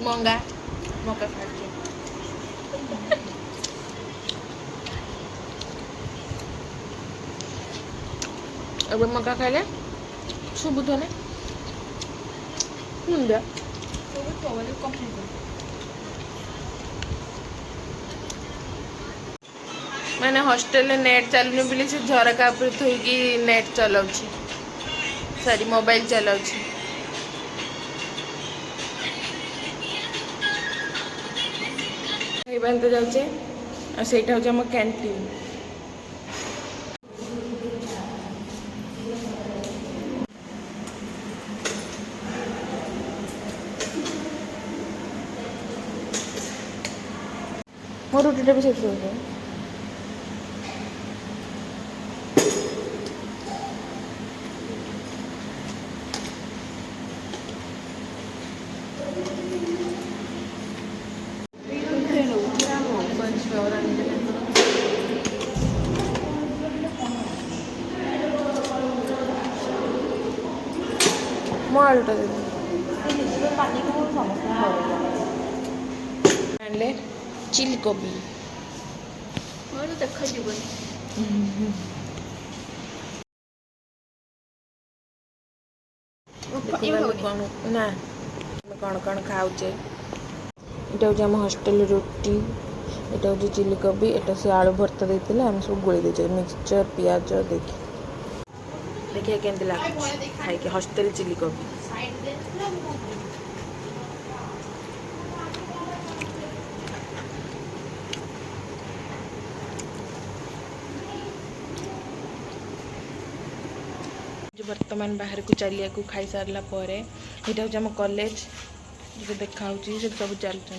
मंगा मका खाते अब मका खाइले सुबुध ने मैंने हॉस्टेल नेट चलुनी बोली से झरका पर थोइकी नेट चलाउछि सॉरी मोबाइल चलाउछि खाइबा तो जाउछे आ सेटा होछ हम कैंटीन मोर रुटीटा भी सेठ होइछे मो आलूटा दे आनले चिली कोबी मोर देख जीवन ना कौन कौन खाऊचे एटा हूँ आम हॉस्टेल रोटी एटा हूँ चिली कोबी एटा से आलू भर्ता देते आम सब गोली देचे मिक्सचर पियाज देखिए देखिए केमती लगे खाई हॉस्टेल चिली कोबी बर्तमान बाहर को चलिया को खाई सारला पर यहाँ हूँ आम कॉलेज जो देखा सब चलुँच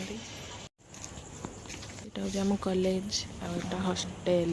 यहाँ हूँ आम कॉलेज आ हॉस्टेल।